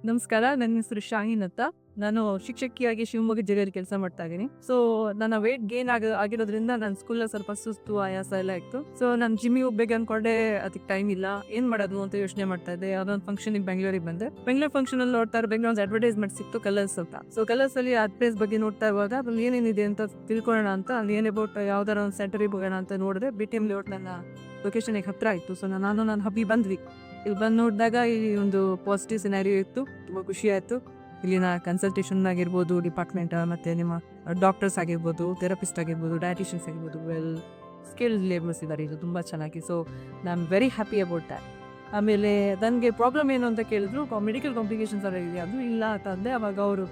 ನಮಸ್ಕಾರ. ನನ್ನ ಹೆಸರು ಶಾಹೀನ್ ಅಂತ. ನಾನು ಶಿಕ್ಷಕಿಯಾಗಿ ಶಿವಮೊಗ್ಗ ಜಿಲ್ಲೆಯಲ್ಲಿ ಕೆಲಸ ಮಾಡ್ತಾ ಇದ್ದೀನಿ. ಸೊ ನನ್ನ ವೇಟ್ ಗೇನ್ ಆಗಿರೋದ್ರಿಂದ ನನ್ನ ಸ್ಕೂಲಲ್ಲಿ ಸ್ವಲ್ಪ ಸುಸ್ತು, ಆಯಾಸ ಎಲ್ಲ ಇತ್ತು. ಸೊ ನಾನು ಜಿಮ್ಮಿಗೆ ಹೋಗ್ಬೇಕು ಅನ್ಕೊಂಡೆ, ಅದಕ್ಕೆ ಟೈಮ್ ಇಲ್ಲ. ಏನ್ ಮಾಡೋದು ಅಂತ ಯೋಚನೆ ಮಾಡ್ತಾ ಇದ್ದೆ. ಯಾವುದೋ ಒಂದು ಫಂಕ್ಷನಿಗೆ ಬೆಂಗಳೂರಿಗೆ ಬಂದೆ. ಬೆಂಗಳೂರು ಫಂಕ್ಷನ್ ಅಲ್ಲಿ ನೋಡ್ತಾ ಇರಬೇಕು, ಒಂದು ಅಡ್ವರ್ಟೈಸ್ಮೆಂಟ್ ಸಿಕ್ತು ಕಲರ್ಸ್ ಅಂತ. ಸೊ ಕಲರ್ಸ್ ಅಲ್ಲಿ ಆ ಪ್ಲೇಸ್ ಬಗ್ಗೆ ನೋಡ್ತಾ ಇರುವಾಗ ಅದ್ರಲ್ಲಿ ಏನೇನಿದೆ ಅಂತ ತಿಳ್ಕೊಳ್ಳೋಣ ಅಂತ, ಅಲ್ಲಿ ಏನ್ ಅಬೌಟ್ ಯಾವ್ದಾರ ಒಂದು ಸೆಂಟರಿಗೆ ಹೋಗೋಣ ಅಂತ ನೋಡಿದ್ರೆ, BTM ಲೇಔಟ್ ನನ್ನ ಲೊಕೇಶನ್ ಹತ್ರ ಇತ್ತು. ಸೊ ನನ್ನ ಹಬ್ಬಿ ಬಂದ್ವಿ. ಇಲ್ಲಿ ಬಂದು ನೋಡಿದಾಗ ಈ ಒಂದು ಪಾಸಿಟಿವ್ ಸಿನಾರಿಯೋ ಇತ್ತು. ತುಂಬ ಖುಷಿ ಆಯಿತು. ಇಲ್ಲಿನ ಕನ್ಸಲ್ಟೇಷನ್ ಆಗಿರ್ಬೋದು, ಡಿಪಾರ್ಟ್ಮೆಂಟ್, ಮತ್ತು ನಿಮ್ಮ ಡಾಕ್ಟರ್ಸ್ ಆಗಿರ್ಬೋದು, ಥೆರಪಿಸ್ಟ್ ಆಗಿರ್ಬೋದು, ಡಯಟಿಷಿಯನ್ಸ್ ಆಗಿರ್ಬೋದು, ವೆಲ್ ಸ್ಕಿಲ್ಡ್ ಲೇಬರ್ಸ್ ಇದ್ದಾರೆ. ಇದು ತುಂಬ ಚೆನ್ನಾಗಿ. So I am very happy about that. ಆಮೇಲೆ ನನಗೆ ಪ್ರಾಬ್ಲಮ್ ಏನು ಅಂತ ಕೇಳಿದ್ರು, ಮೆಡಿಕಲ್ ಕಾಂಪ್ಲಿಕೇಶನ್ಸ್ ಎಲ್ಲ ಇದೆಯಾ ಅದು ಇಲ್ಲ ಅಂತ ಅಂದೆ. ಅವಾಗ ಅವರು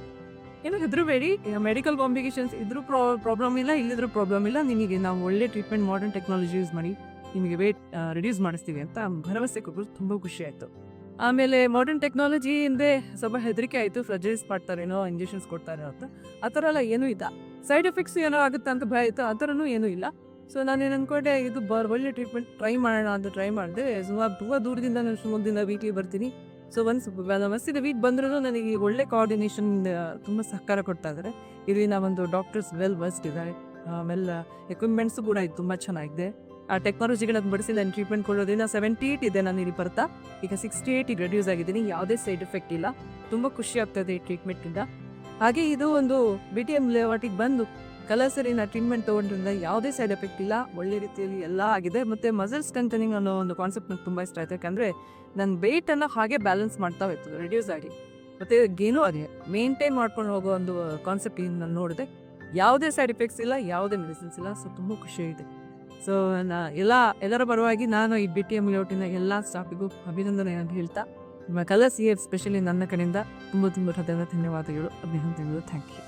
ಏನು ಹೆದರಬೇಡಿ, ಮೆಡಿಕಲ್ ಕಾಂಪ್ಲಿಕೇಶನ್ಸ್ ಇದ್ರೂ ಪ್ರಾಬ್ಲಮ್ ಇಲ್ಲ, ಇಲ್ಲಿದ್ರೂ ಪ್ರಾಬ್ಲಮ್ ಇಲ್ಲ, ನಿಮಗೆ ನಾವು ಒಳ್ಳೆ ಟ್ರೀಟ್ಮೆಂಟ್, ಮಾಡರ್ನ್ ಟೆಕ್ನಾಲಜಿ ಯೂಸ್ ಮಾಡಿ ನಿಮಗೆ ವೇಟ್ ರಿಡ್ಯೂಸ್ ಮಾಡಿಸ್ತೀವಿ ಅಂತ ಭರವಸೆ ಕೊಟ್ಟರು. ತುಂಬ ಖುಷಿ ಆಯಿತು. ಆಮೇಲೆ ಮಾಡರ್ನ್ ಟೆಕ್ನಾಲಜಿ ಹಿಂದೆ ಸ್ವಲ್ಪ ಹೆದರಿಕೆ ಆಯಿತು, ಸಜೆಸ್ಟ್ ಮಾಡ್ತಾರೇನೋ, ಇಂಜೆಕ್ಷನ್ಸ್ ಕೊಡ್ತಾರೆ ಅಂತ. ಆ ಥರ ಎಲ್ಲ ಏನೂ ಇಲ್ಲ. ಸೈಡ್ ಎಫೆಕ್ಟ್ಸ್ ಏನೋ ಆಗುತ್ತೆ ಅಂತ ಭಯ ಇತ್ತು, ಆ ಥರನೂ ಏನೂ ಇಲ್ಲ. ಸೊ ನಾನೇನು ಅಂದ್ಕೊಂಡೆ, ಇದು ಒಳ್ಳೆ ಟ್ರೀಟ್ಮೆಂಟ್ ಟ್ರೈ ಮಾಡೋಣ ಅಂತ ಟ್ರೈ ಮಾಡಿದೆ. ಸುಮಾರು ತುಂಬ ದೂರದಿಂದ ನಾನು ಶಿವಮೊಗ್ಗದಿಂದ ವೀಕ್ಲಿ ಬರ್ತೀನಿ. ಸೊ ಮಸ್ತಿದೆ ವೀಕ್ ಬಂದ್ರೂ ನನಗೆ ಒಳ್ಳೆ ಕೋಆರ್ಡಿನೇಷನ್ ತುಂಬ ಸಹಕಾರ ಕೊಡ್ತಾ ಇದ್ದಾರೆ. ಇಲ್ಲಿನ ಒಂದು ಡಾಕ್ಟರ್ಸ್ ವೆಲ್ ವರ್ಸ್ಡ್ ಇದ್ದಾರೆ. ಆಮೇಲೆ ಎಕ್ವಿಪ್ಮೆಂಟ್ಸು ಕೂಡ ಇದು ತುಂಬ ಚೆನ್ನಾಗಿದೆ. ಆ ಟೆಕ್ನಾಲಜಿಗಳನ್ನು ಬಳಸಿ ನಾನು ಟ್ರೀಟ್ಮೆಂಟ್ ಕೊಡೋದ್ರಿಂದ 78 ಇದೆ ನಾನು ಇಲ್ಲಿ ಬರ್ತಾ. ಈಗ 68 ರೆಡ್ಯೂಸ್ ಆಗಿದ್ದೀನಿ. ಯಾವುದೇ ಸೈಡ್ ಎಫೆಕ್ಟ್ ಇಲ್ಲ. ತುಂಬ ಖುಷಿ ಆಗ್ತದೆ ಈ ಟ್ರೀಟ್ಮೆಂಟಿಂದ. ಹಾಗೆ ಇದು ಒಂದು BTM ಲೇಔಟಿಗೆ ಬಂದು ಕಲರ್ಸರಿನ ಟ್ರೀಟ್ಮೆಂಟ್ ತೊಗೊಂಡ್ರಿಂದ ಯಾವುದೇ ಸೈಡ್ ಎಫೆಕ್ಟ್ ಇಲ್ಲ. ಒಳ್ಳೆ ರೀತಿಯಲ್ಲಿ ಎಲ್ಲ ಆಗಿದೆ. ಮತ್ತು ಮಸಲ್ ಸ್ಟ್ರೆಂಥನಿಂಗ್ ಅನ್ನೋ ಒಂದು ಕಾನ್ಸೆಪ್ಟ್ ನನಗೆ ತುಂಬ ಇಷ್ಟ ಆಯಿತು. ಯಾಕಂದರೆ ನನ್ನ ವೆಯ್ಟನ್ನು ಹಾಗೆ ಬ್ಯಾಲೆನ್ಸ್ ಮಾಡ್ತಾ ಹೋಯ್ತು, ರೆಡ್ಯೂಸ್ ಆಗಿ. ಮತ್ತು ಗೇನು ಅದೇ ಮೇಂಟೈನ್ ಮಾಡ್ಕೊಂಡು ಹೋಗೋ ಒಂದು ಕಾನ್ಸೆಪ್ಟ್ ನಾನು ನೋಡಿದೆ. ಯಾವುದೇ ಸೈಡ್ ಎಫೆಕ್ಟ್ಸ್ ಇಲ್ಲ, ಯಾವುದೇ ಮೆಡಿಸಿನ್ಸ್ ಇಲ್ಲ. ಸೊ ತುಂಬ ಖುಷಿಯಾಗಿದೆ. ಸೊ ಎಲ್ಲರ ಪರವಾಗಿ ನಾನು ಈ BTM ಲೇಔಟಿನ ಎಲ್ಲ ಸ್ಟಾಫಿಗೂ ಅಭಿನಂದನೆ ಅಂತ ಹೇಳ್ತಾ, ನಿಮ್ಮ ಕಲರ್ಸ್ ಸ್ಪೆಷಲಿ ನನ್ನ ಕಡೆಯಿಂದ ತುಂಬ ಹೃದಯದ ಧನ್ಯವಾದಗಳು, ಅಭಿನಂದನೆಗಳು. Thank you.